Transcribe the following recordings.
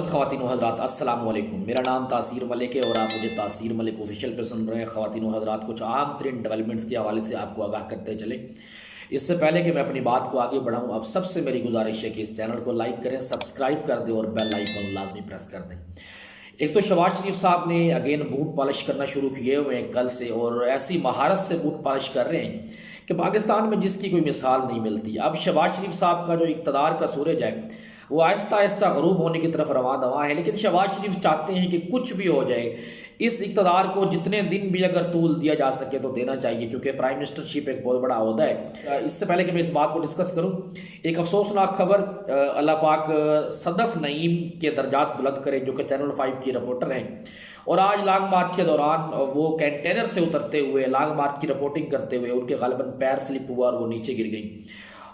معزز خواتین و حضرات، السلام علیکم۔ میرا نام تاثیر ملک ہے اور آپ مجھے تاثیر ملک آفیشیل پہ سن رہے ہیں۔ خواتین و حضرات، کچھ عام ترین ڈیولپمنٹس کے حوالے سے آپ کو آگاہ کرتے چلیں۔ اس سے پہلے کہ میں اپنی بات کو آگے بڑھاؤں، اب سب سے میری گزارش ہے کہ اس چینل کو لائک کریں، سبسکرائب کر دیں اور بیل آئیکن لازمی پریس کر دیں۔ ایک تو شہباز شریف صاحب نے اگین بوٹ پالش کرنا شروع کیے ہوئے ہیں کل سے، اور ایسی مہارت سے بوٹ پالش کر رہے ہیں کہ پاکستان میں جس کی کوئی مثال نہیں ملتی۔ اب شہباز شریف صاحب کا جو اقتدار کا سورج ہے وہ آہستہ آہستہ غروب ہونے کی طرف رواں دواں ہے، لیکن شہباز شریف چاہتے ہیں کہ کچھ بھی ہو جائے اس اقتدار کو جتنے دن بھی اگر طول دیا جا سکے تو دینا چاہیے، چونکہ پرائم منسٹرشپ ایک بہت بڑا عہدہ ہے۔ اس سے پہلے کہ میں اس بات کو ڈسکس کروں، ایک افسوسناک خبر، اللہ پاک صدف نعیم کے درجات بلند کرے، جو کہ چینل 5 کی رپورٹر ہیں، اور آج لانگ مارچ کے دوران وہ کنٹینر سے اترتے ہوئے لانگ مارچ کی رپورٹنگ کرتے ہوئے ان کے غالباً پیر سلپ ہوا اور وہ نیچے گر گئیں،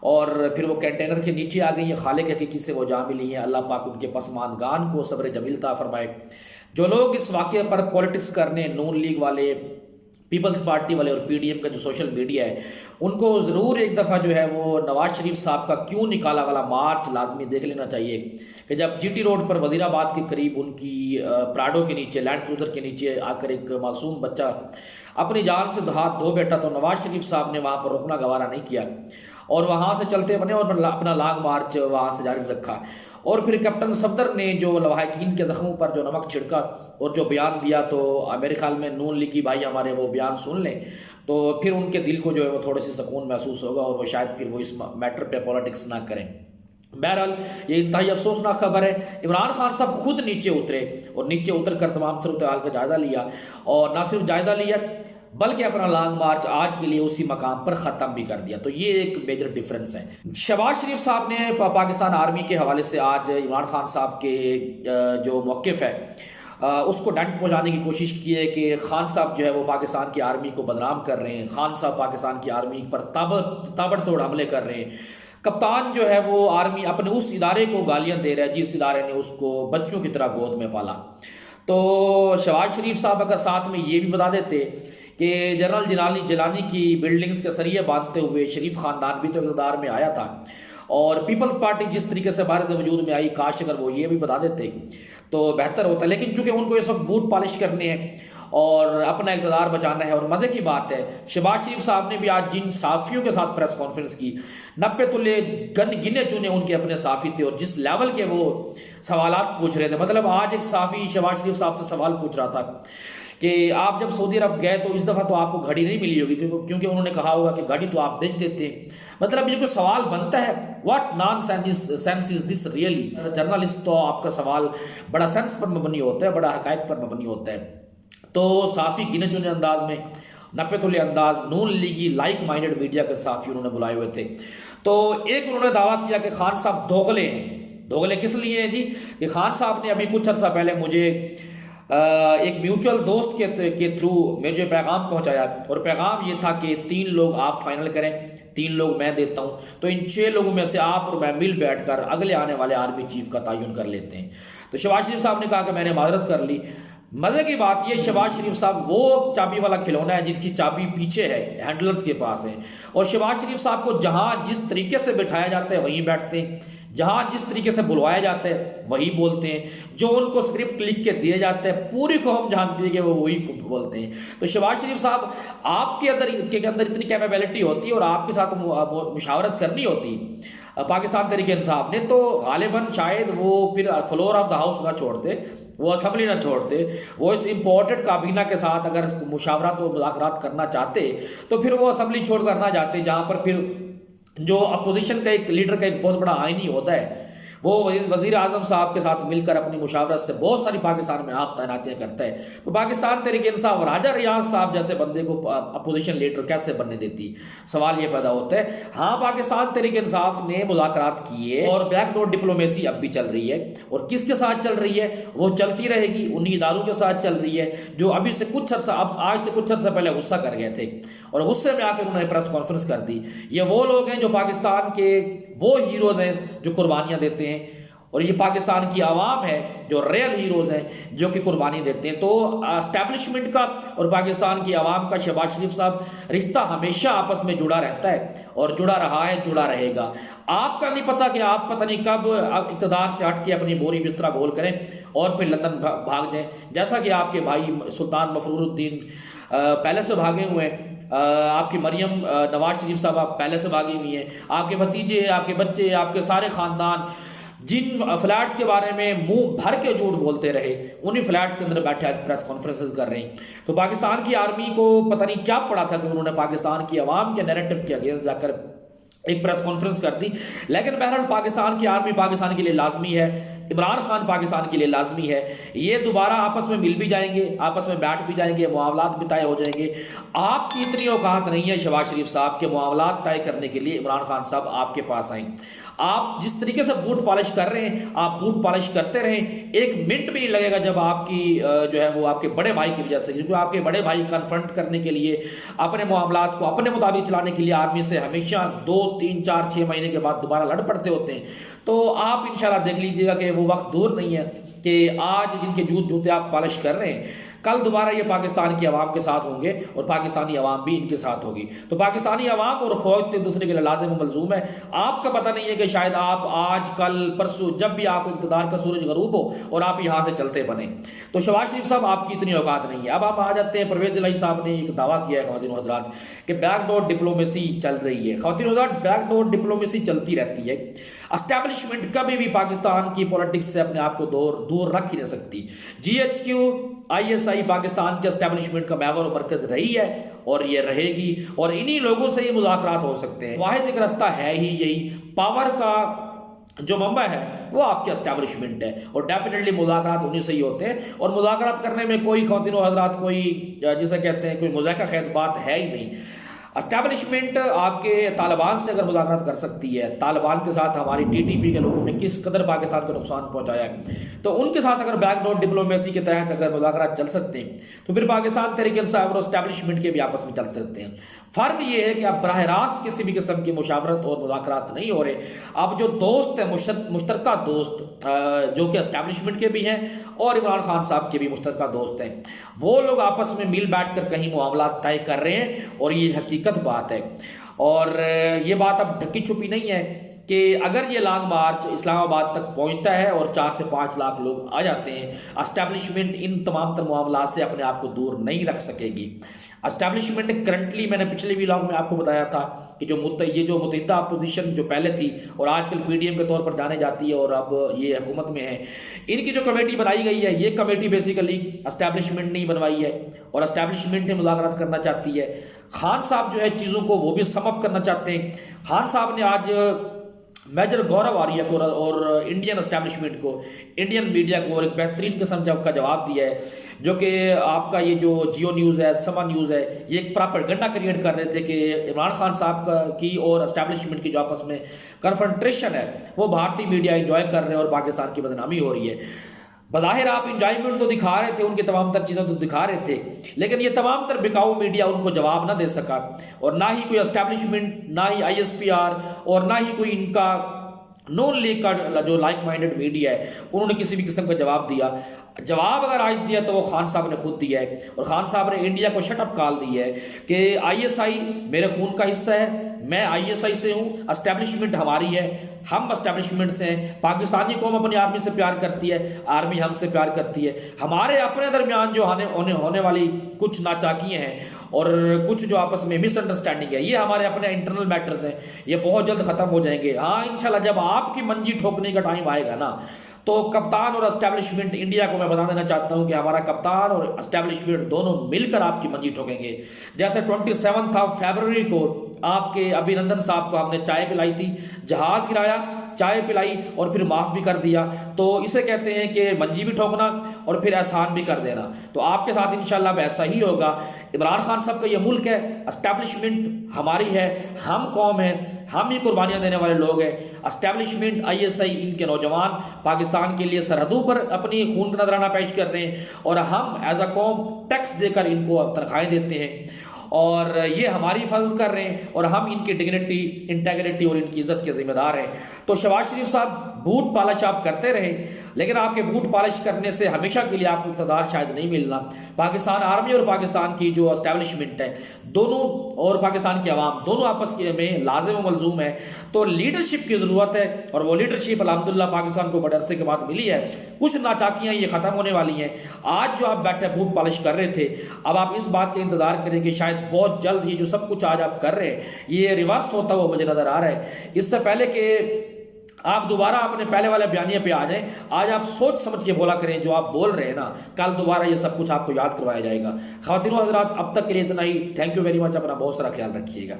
اور پھر وہ کنٹینر کے نیچے آ گئی ہیں۔ خالق حقیقی سے وہ جا ملی ہیں۔ اللہ پاک ان کے پسماندگان کو صبر جمیل عطا فرمائے۔ جو لوگ اس واقعے پر پولیٹکس کرنے، نون لیگ والے، پیپلز پارٹی والے اور پی ڈی ایم کا جو سوشل میڈیا ہے، ان کو ضرور ایک دفعہ جو ہے وہ نواز شریف صاحب کا کیوں نکالا والا مارچ لازمی دیکھ لینا چاہیے، کہ جب جی ٹی روڈ پر وزیر آباد کے قریب ان کی پراڈو کے نیچے، لینڈ کروزر کے نیچے آ کر ایک معصوم بچہ اپنی جان سے ہاتھ دھو بیٹھا، تو نواز شریف صاحب نے وہاں پر رکنا گوارا نہیں کیا اور وہاں سے چلتے بنے اور اپنا لانگ مارچ وہاں سے جاری رکھا۔ اور پھر کیپٹن صفدر نے جو لواحقین کے زخموں پر جو نمک چھڑکا اور جو بیان دیا، تو میرے خیال میں نون لیگی بھائی ہمارے وہ بیان سن لیں تو پھر ان کے دل کو جو ہے وہ تھوڑے سی سکون محسوس ہوگا اور وہ شاید پھر وہ اس میٹر پہ پولیٹکس نہ کریں۔ بہرحال یہ انتہائی افسوسناک خبر ہے۔ عمران خان صاحب خود نیچے اترے اور نیچے اتر کر تمام صورتحال کا جائزہ لیا، اور نہ صرف جائزہ لیا بلکہ اپنا لانگ مارچ آج کے لیے اسی مقام پر ختم بھی کر دیا۔ تو یہ ایک میجر ڈیفرنس ہے۔ شہباز شریف صاحب نے پاکستان آرمی کے حوالے سے آج عمران خان صاحب کے جو موقف ہے اس کو ڈنٹ پہنچانے کی کوشش کی ہے کہ خان صاحب جو ہے وہ پاکستان کی آرمی کو بدنام کر رہے ہیں، خان صاحب پاکستان کی آرمی پر تابڑ توڑ حملے کر رہے ہیں۔ کپتان جو ہے وہ آرمی اپنے اس ادارے کو گالیاں دے رہا ہے جس ادارے نے اس کو بچوں کی طرح گود میں پالا۔ تو شہباز شریف صاحب اگر ساتھ میں یہ بھی بتا دیتے کہ جنرل جیلانی کی بلڈنگز کے سریے باندھتے ہوئے شریف خاندان بھی تو اقتدار میں آیا تھا، اور پیپلز پارٹی جس طریقے سے بھارت وجود میں آئی، کاش اگر وہ یہ بھی بتا دیتے تو بہتر ہوتا۔ لیکن چونکہ ان کو اس وقت بوٹ پالش کرنے ہیں اور اپنا اقتدار بچانا ہے، اور مزے کی بات ہے شہباز شریف صاحب نے بھی آج جن صحافیوں کے ساتھ پریس کانفرنس کی، 90 تلے گنے چنے ان کے اپنے صحافی تھے، اور جس لیول کے وہ سوالات پوچھ رہے تھے، مطلب آج ایک صحافی شہباز شریف صاحب سے سوال پوچھ رہا تھا کہ آپ جب سعودی عرب گئے تو اس دفعہ تو آپ کو گھڑی نہیں ملی ہوگی، کیونکہ انہوں نے کہا ہوگا کہ گھڑی تو آپ بیچ دیتے ہیں۔ مطلب یہ کوئی سوال بنتا ہے، what naan sense is this really? Journalist تو آپ کا سوال بڑا سینس پر مبنی ہوتا ہے، بڑا حقائق پر مبنی ہوتا ہے۔ تو صحافی گنے چنے انداز میں، 90 تلے انداز، نون لیگی لائک مائنڈڈ میڈیا کے صحافی انہوں نے بلائے ہوئے تھے۔ تو ایک انہوں نے دعویٰ کیا کہ خان صاحب دوغلے ہیں۔ دوغلے کس لیے ہیں جی؟ کہ خان صاحب نے ابھی کچھ عرصہ پہلے مجھے ایک میوچل دوست کے تھرو مجھے پیغام پہنچایا، اور پیغام یہ تھا کہ 3 لوگ آپ فائنل کریں، 3 لوگ میں دیتا ہوں، تو ان 6 لوگوں میں سے آپ اور میں مل بیٹھ کر اگلے آنے والے آرمی چیف کا تعین کر لیتے ہیں۔ تو شہباز شریف صاحب نے کہا کہ میں نے معذرت کر لی۔ مزے کی بات یہ، شہباز شریف صاحب وہ چابی والا کھلونا ہے جس کی چابی پیچھے ہے، ہینڈلرز کے پاس ہے، اور شہباز شریف صاحب کو جہاں جس طریقے سے بٹھایا جاتا ہے وہیں بیٹھتے ہیں، جہاں جس طریقے سے بلوایا جاتا ہے وہی بولتے ہیں، جو ان کو اسکرپٹ لکھ کے دیا جاتا ہے پوری قوم جانتی ہے کہ وہ وہی بولتے ہیں۔ تو شہباز شریف صاحب، آپ کے اندر اتنی کیپیبلٹی ہوتی ہے اور آپ کے ساتھ مشاورت کرنی ہوتی پاکستان تحریک انصاف نے، تو غالباً شاید وہ پھر فلور آف دا ہاؤس نہ چھوڑتے، وہ اسمبلی نہ چھوڑتے، وہ اس امپورٹڈ کابینہ کے ساتھ اگر مشاورات و مذاکرات کرنا چاہتے تو پھر وہ اسمبلی چھوڑ کر نہ جاتے، جہاں پر پھر جو اپوزیشن کا ایک لیڈر کا ایک بہت بڑا آئینی ہوتا ہے، وہ وزیر اعظم صاحب کے ساتھ مل کر اپنی مشاورت سے بہت ساری پاکستان میں آپ تعیناتیاں کرتا ہے۔ تو پاکستان تحریک انصاف راجہ ریاض صاحب جیسے بندے کو اپوزیشن لیڈر کیسے بننے دیتی؟ سوال یہ پیدا ہوتا ہے۔ ہاں، پاکستان تحریک انصاف نے مذاکرات کیے اور بیک ڈور ڈپلومیسی اب بھی چل رہی ہے، اور کس کے ساتھ چل رہی ہے؟ وہ چلتی رہے گی، انہی اداروں کے ساتھ چل رہی ہے جو ابھی سے کچھ عرصہ، آج سے کچھ عرصہ پہلے غصہ کر گئے تھے، اور غصے میں آ کر انہوں نے پریس کانفرنس کر دی۔ یہ وہ لوگ ہیں جو پاکستان کے وہ ہیروز ہیں جو قربانیاں دیتے ہیں، اور یہ پاکستان کی عوام ہے جو ریئل ہیروز ہیں جو کہ قربانی دیتے ہیں۔ تو اسٹیبلشمنٹ کا اور پاکستان کی عوام کا شہباز شریف صاحب رشتہ ہمیشہ آپس میں جڑا رہتا ہے اور جڑا رہا ہے، جڑا رہے گا۔ آپ کا نہیں پتہ کہ آپ پتہ نہیں کب اقتدار سے ہٹ کے اپنی بوری بستر گول کریں اور پھر لندن بھاگ جائیں، جیسا کہ آپ کے بھائی سلطان مفرور الدین پہلے سے بھاگے ہوئے ہیں، آپ کی مریم نواز شریف صاحب پہلے سے بھاگی ہوئی ہیں، آپ کے بھتیجے، آپ کے بچے، آپ کے سارے خاندان جن فلیٹس کے بارے میں منہ بھر کے جھوٹ بولتے رہے، انہی فلیٹس کے اندر بیٹھے آج پریس کانفرنسز کر رہے ہیں۔ تو پاکستان کی آرمی کو پتہ نہیں کیا پڑا تھا کہ انہوں نے پاکستان کی عوام کے نیریٹو کے اگینسٹ جا کر ایک پریس کانفرنس کر دی، لیکن بہرحال پاکستان کی آرمی پاکستان کے لیے لازمی ہے، عمران خان پاکستان کے لیے لازمی ہے، یہ دوبارہ آپس میں مل بھی جائیں گے، آپس میں بیٹھ بھی جائیں گے، معاملات بھی طے ہو جائیں گے۔ آپ کی اتنی اوقات نہیں ہے شہباز شریف صاحب کے معاملات طے کرنے کے لیے عمران خان صاحب آپ کے پاس آئیں۔ آپ جس طریقے سے بوٹ پالش کر رہے ہیں، آپ بوٹ پالش کرتے رہیں، ایک منٹ بھی نہیں لگے گا جب آپ کی جو ہے وہ آپ کے بڑے بھائی کی وجہ سے، کیونکہ آپ کے بڑے بھائی کنفرنٹ کرنے کے لیے، اپنے معاملات کو اپنے مطابق چلانے کے لیے آرمی سے ہمیشہ 2 3 4 6 مہینے کے بعد دوبارہ لڑ پڑتے ہوتے ہیں۔ تو آپ انشاءاللہ دیکھ لیجئے گا کہ وہ وقت دور نہیں ہے کہ آج جن کے جوتے آپ پالش کر رہے ہیں، کل دوبارہ یہ پاکستان کی عوام کے ساتھ ہوں گے اور پاکستانی عوام بھی ان کے ساتھ ہوگی۔ تو پاکستانی عوام اور فوج ایک دوسرے کے لیے لازم و ملزوم ہے۔ آپ کا پتہ نہیں ہے کہ شاید آپ آج کل پرسوں جب بھی آپ اقتدار کا سورج غروب ہو اور آپ یہاں سے چلتے بنیں۔ تو شہباز شریف صاحب آپ کی اتنی اوقات نہیں ہے۔ اب ہم آ جاتے ہیں، پرویز الہی صاحب نے ایک دعویٰ کیا ہے خواتین و حضرات کہ بیک ڈور ڈپلومیسی چل رہی ہے۔ خواتین و حضرات، بیک ڈور ڈپلومیسی چلتی رہتی ہے۔ اسٹیبلشمنٹ کبھی بھی پاکستان کی پولیٹکس سے اپنے آپ کو دور رکھ ہی نہیں سکتی۔ G H Q I S I Pakistan کے اسٹیبلشمنٹ کا محور و مرکز رہی ہے اور یہ رہے گی، اور انہی لوگوں سے یہ مذاکرات ہو سکتے ہیں۔ واحد ایک راستہ ہے ہی یہی، پاور کا جو منبع ہے وہ آپ کے اسٹیبلشمنٹ ہے، اور ڈیفینیٹلی مذاکرات انہی سے ہی ہوتے ہیں، اور مذاکرات کرنے میں کوئی خواتین و حضرات کوئی جسے کہتے ہیں کوئی مذاکرہ خیز بات ہے ہی نہیں۔ اسٹیبلشمنٹ آپ کے طالبان سے اگر مذاکرات کر سکتی ہے، طالبان کے ساتھ ہماری ٹی ٹی پی کے لوگوں نے کس قدر پاکستان کو نقصان پہنچایا ہے، تو ان کے ساتھ اگر بیک ڈور ڈپلومیسی کے تحت اگر مذاکرات چل سکتے ہیں تو پھر پاکستان تحریک انصاف اور اسٹیبلشمنٹ کے بھی آپس میں چل سکتے ہیں۔ فرق یہ ہے کہ اب براہ راست کسی بھی قسم کی مشاورت اور مذاکرات نہیں ہو رہے۔ اب جو دوست ہیں، مشترکہ دوست جو کہ اسٹیبلشمنٹ کے بھی ہیں اور عمران خان صاحب کے بھی مشترکہ دوست ہیں، وہ لوگ آپس میں مل بیٹھ کر کہیں معاملات طے کر رہے ہیں، اور یہ حقیقت بات ہے۔ اور یہ بات اب ڈھکی چھپی نہیں ہے کہ اگر یہ لانگ مارچ اسلام آباد تک پہنچتا ہے اور 4 سے 5 لاکھ لوگ آ جاتے ہیں، اسٹیبلشمنٹ ان تمام تر معاملات سے اپنے آپ کو دور نہیں رکھ سکے گی۔ اسٹیبلشمنٹ کرنٹلی، میں نے پچھلے ویلاگ میں آپ کو بتایا تھا کہ یہ جو متحدہ اپوزیشن جو پہلے تھی اور آج کل پی ڈی ایم کے طور پر جانے جاتی ہے اور اب یہ حکومت میں ہے، ان کی جو کمیٹی بنائی گئی ہے، یہ کمیٹی بیسیکلی اسٹیبلشمنٹ نہیں بنوائی ہے، اور اسٹیبلشمنٹ مذاکرات کرنا چاہتی ہے۔ خان صاحب جو ہے چیزوں کو وہ بھی سم اپ کرنا چاہتے ہیں۔ خان صاحب نے آج میجر گورو آریہ کو اور انڈین اسٹیبلشمنٹ کو، انڈین میڈیا کو ایک بہترین قسم کا جواب دیا ہے، جو کہ آپ کا یہ جو جیو نیوز ہے، سما نیوز ہے، یہ ایک پراپیگنڈا کریٹ کر رہے تھے کہ عمران خان صاحب کی اور اسٹیبلشمنٹ کی جو آپس میں کنفرنٹریشن ہے وہ بھارتی میڈیا انجوائے کر رہے ہیں اور پاکستان کی بدنامی ہو رہی ہے۔ بظاہر آپ انجوائمنٹ تو دکھا رہے تھے، ان کی تمام تر چیزیں تو دکھا رہے تھے، لیکن یہ تمام تر بکاؤ میڈیا ان کو جواب نہ دے سکا، اور نہ ہی کوئی اسٹیبلشمنٹ، نہ ہی آئی ایس پی آر، اور نہ ہی کوئی ان کا نون لیگ کا جو لائک مائنڈڈ میڈیا ہے، انہوں نے کسی بھی قسم کا جواب دیا۔ جواب اگر آج دیا تو وہ خان صاحب نے خود دیا ہے، اور خان صاحب نے انڈیا کو شٹ اپ کال دی ہے کہ آئی ایس آئی میرے خون کا حصہ ہے، میں آئی ایس آئی سے ہوں، اسٹیبلشمنٹ ہماری ہے، ہم اسٹیبلشمنٹ سے ہیں، پاکستانی قوم اپنی آرمی سے پیار کرتی ہے، آرمی ہم سے پیار کرتی ہے، ہمارے اپنے درمیان جو ہونے والی کچھ ناچاکیاں ہیں اور کچھ جو آپس میں مس انڈرسٹینڈنگ ہے، یہ ہمارے اپنے انٹرنل میٹرز ہیں، یہ بہت جلد ختم ہو جائیں گے۔ ہاں انشاءاللہ جب آپ کی منجی ٹھوکنے کا ٹائم آئے گا نا، تو کپتان اور اسٹیبلشمنٹ انڈیا کو میں بتا دینا چاہتا ہوں کہ ہمارا کپتان اور اسٹیبلشمنٹ دونوں مل کر آپ کی منجی ٹھوکیں گے۔ جیسے 27 فروری کو آپ کے ابھینندن صاحب کو ہم نے چائے پلائی تھی، جہاز گرایا، چائے پلائی اور پھر معاف بھی کر دیا، تو اسے کہتے ہیں کہ منجی بھی ٹھوکنا اور پھر احسان بھی کر دینا۔ تو آپ کے ساتھ انشاءاللہ ایسا ہی ہوگا۔ عمران خان صاحب کا یہ ملک ہے، اسٹیبلشمنٹ ہماری ہے، ہم قوم ہیں، ہم ہی قربانیاں دینے والے لوگ ہیں۔ اسٹیبلشمنٹ آئی ایس آئی ان کے نوجوان پاکستان کے لیے سرحدوں پر اپنی خون کا نذرانہ پیش کر رہے ہیں، اور ہم ایز اے قوم ٹیکس دے کر ان کو تنخواہیں دیتے ہیں، اور یہ ہماری حفاظت کر رہے ہیں اور ہم ان کی ڈگنیٹی، انٹیگریٹی اور ان کی عزت کے ذمہ دار ہیں۔ تو شہباز شریف صاحب بوٹ پالش آپ کرتے رہیں، لیکن آپ کے بوٹ پالش کرنے سے ہمیشہ کے لیے آپ کو اقتدار شاید نہیں ملنا۔ پاکستان آرمی اور پاکستان کی جو اسٹیبلشمنٹ ہے دونوں، اور پاکستان کی عوام دونوں آپس میں لازم و ملزوم ہے۔ تو لیڈرشپ کی ضرورت ہے، اور وہ لیڈرشپ الحمدللہ پاکستان کو بڑے عرصے کے بعد ملی ہے۔ کچھ ناچاکیاں یہ ختم ہونے والی ہیں۔ آج جو آپ بیٹھے بوٹ پالش کر رہے تھے، اب آپ اس بات کا انتظار کریں کہ شاید بہت جلد یہ جو سب کچھ آج آپ کر رہے ہیں یہ ریورس ہوتا ہوا مجھے نظر آ رہا ہے۔ اس سے پہلے کہ آپ دوبارہ اپنے پہلے والے بیانیے پہ آ جائیں، آج آپ سوچ سمجھ کے بولا کریں، جو آپ بول رہے ہیں نا کل دوبارہ یہ سب کچھ آپ کو یاد کروایا جائے گا۔ خواتین و حضرات، اب تک کے لیے اتنا ہی۔ تھینک یو ویری مچ، اپنا بہت سارا خیال رکھیے گا۔